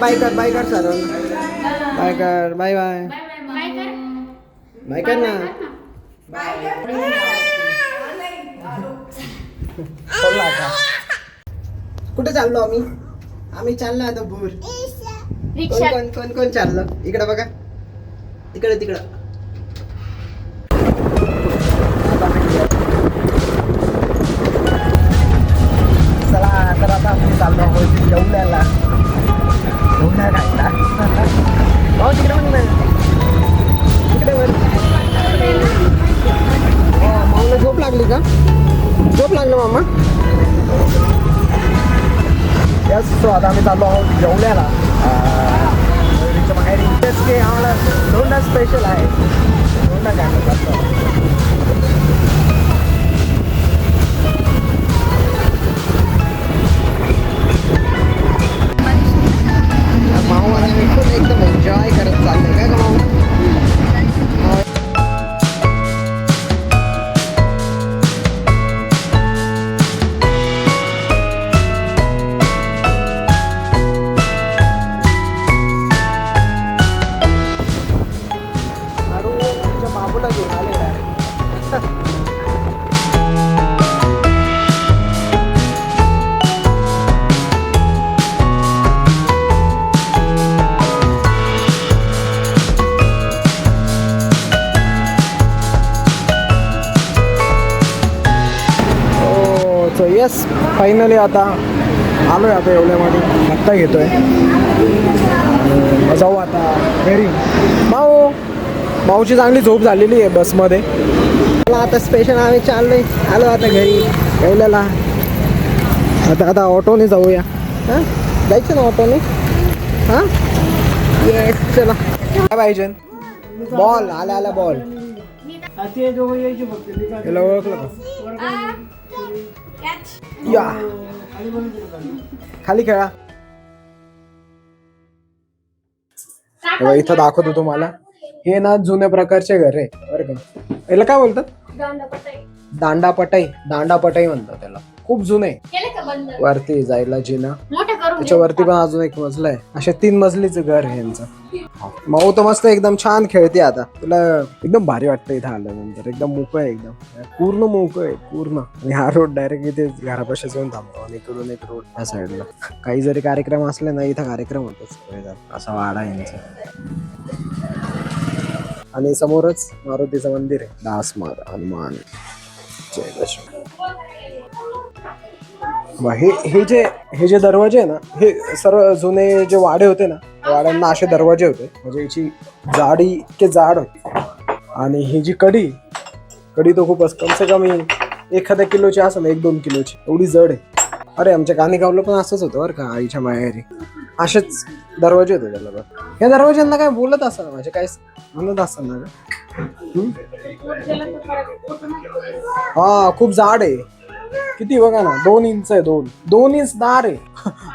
Bye कर सर. Bye कर. Bye bye. बाय कर ना. कुठे चाललो आम्ही चाललो आता भूर. कोण चाललो इकडे बघा. तिकडं चला तर आता आम्ही चाललो आहोत येवल्याला. येवल्या खायला. भाऊ तिकडे पण तिकडे मामाला झोप लागली का? झोप लागलं मामा. यस. सो आता आम्ही चाललो आहोत येवल्याला. बाहेर इंटरेस्ट की आम्हाला दोनदा स्पेशल आहे. दोनदा गाणं जातो. माऊ आणि मी खूप एकदम एन्जॉय करत चाललो काय का माऊ. बाबूला घेऊन आलेला आहे. सो येस फायनली आता आलोय आता येवल्यामध्ये. आत्ता घेतोय. जाऊ आता घरी. माऊची चांगली झोप झालेली आहे बसमध्ये. मला आता स्पेशल आम्ही आलो आता घरी येवल्याला. आता ऑटोने जाऊया. हां जायचं ना ऑटोने. हां येस चला. काय पाहिजे? बॉल आला बॉल. त्याला ओळखलं का? या खाली खेळा. इथं दाखवतो तुम्हाला. हे ना जुन्या प्रकारचे घर आहे बरं का. याला काय बोलतात? दांडापटाई म्हणतात त्याला. खूप जुने. वरती जायला जिना. त्याच्यावरती पण अजून एक मजला आहे. अशा 3 मजलीचं घर आहे यांचं. माऊ तर मस्त एकदम छान खेळते आता. तुला एकदम भारी वाटतं इथं आल्यानंतर. एकदम मोकळं आहे. एकदम पूर्ण मोकळं आहे पूर्ण. आणि हा रोड डायरेक्ट इथे घरापाशी जाऊन थांबतो. आणि इकडून एक रोड ह्या साईडला. काही जरी कार्यक्रम असले ना इथं कार्यक्रम होतोच. असा वाडा आहे यांचा. आणि समोरच मारुतीचं मंदिर आहे. दास हनुमान जय दशमी. हे जे दरवाजे आहे ना हे सर्व जुने जे वाडे होते ना वाड्यांना असे दरवाजे होते. म्हणजे याची जाडी इतके जाड होते. आणि ही जी कडी तो खूपच कम से कम 1 किलोची असेल 1-2 किलोची एवढी जड आहे. अरे आमच्या कानेगावला पण असंच होतं बरं का. आईच्या माहेरी असेच दरवाजे होते त्याला. बघ या दरवाज्यांना काय बोलत असेल म्हणजे काय म्हणत असेल ना का. हा खूप जाड आहे. किती बघा ना 2 इंच आहे. 2 इंच दार आहे.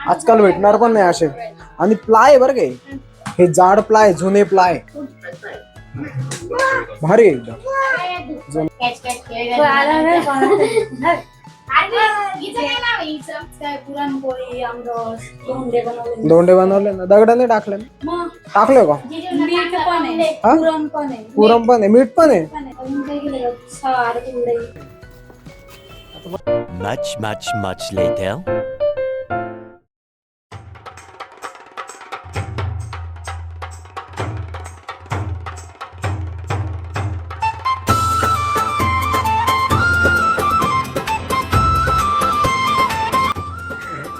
आजकाल भेटणार पण नाही असे. आणि प्लाय बरं काय हे जाड प्लाय जुने प्लाय भारी एकदम. दोंडे बनवले ना. दगडाने टाकले टाकले का? पुरण पण आहे. मीठ पण आहे. Much later.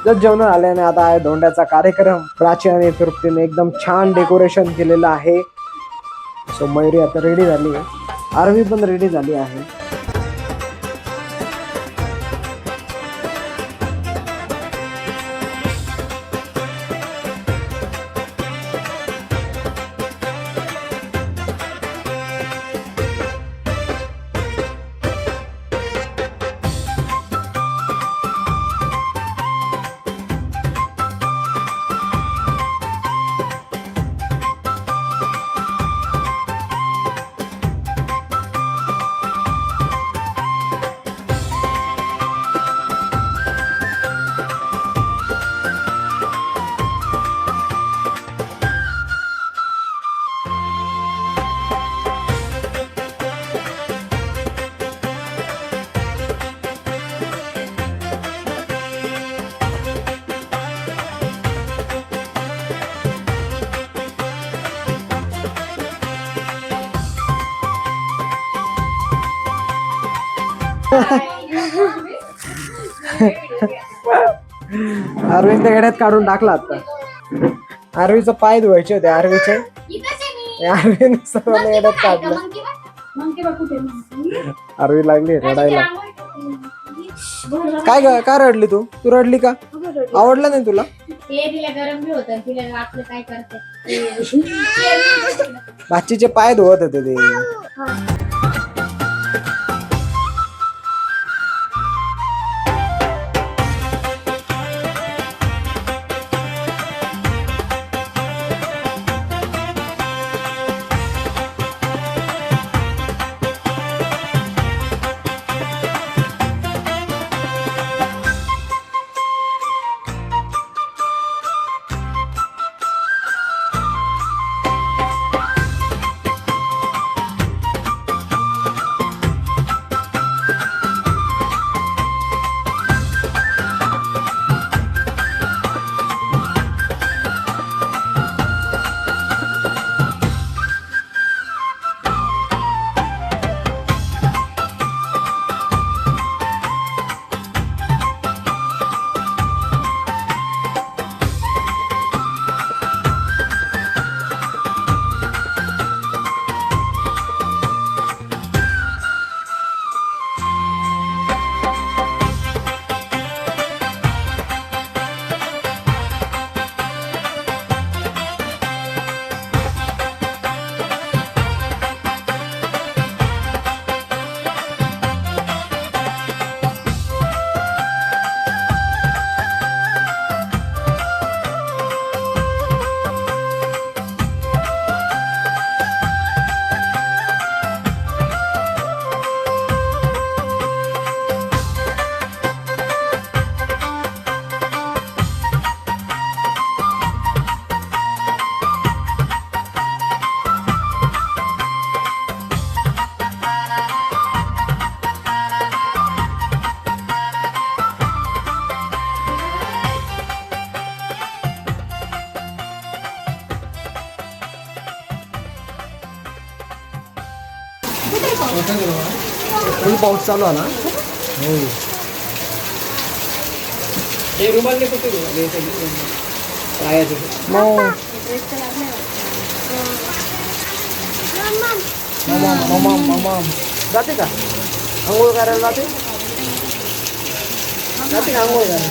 जर जेवण आल्याने आता आहे धोंड्याचा कार्यक्रम. प्राची आणि तृप्तीने एकदम छान डेकोरेशन केलेलं आहे. सो मयुरी आता रेडी झाली आहे. आरवी पण रेडी झाली आहे. आरवीच्या गड्यात काढून टाकला आता. आरवीचा पाय धुवायचे होते आरवीचे. आरवीने सर्वांना गड्यात काढलं. आरवी लागली रडायला. काय ग का रडली तू रडली का? आवडलं नाही तुला? भाचीचे पाय धुवत होते ते. फुल पाऊस चालू आला. हो जाते का आंघोळ करायला? जाते का आंघोळ करायला?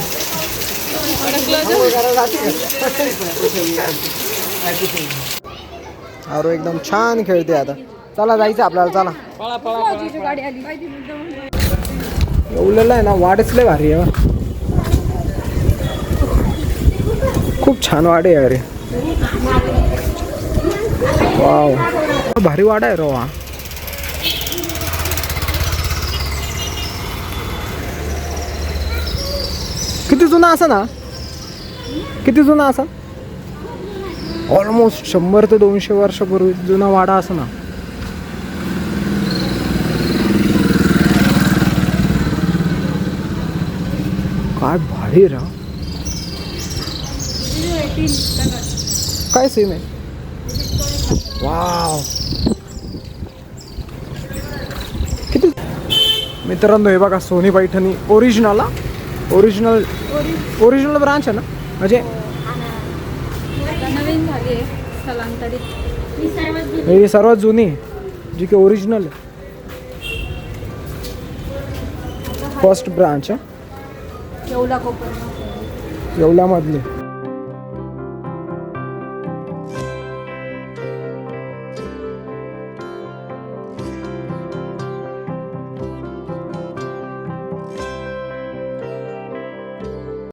आंघोळ करायला जाते का? अरे एकदम छान खेळते आता. चला जायचं आपल्याला. चला एवढं आहे ना वाडच लय भारी आहे. खूप छान वाडे आहे. अरे वाव भारी वाडा आहे रो हा. किती जुना असा ना? किती जुना असा? ऑलमोस्ट 100 ते 200 वर्षापूर्वी जुना वाडा असा ना. काय भारी रा. काय सेम आहे. वाव किती. मित्रांनो हे बघा सोनी पैठणी ओरिजिनल ब्रांच आहे ना. म्हणजे नवीन झाली आहे स्थलांतरित. ही सर्वात जुनी जी की ओरिजिनल आहे. फर्स्ट ब्रांच आहे येवला कोकण येवल्यामधली.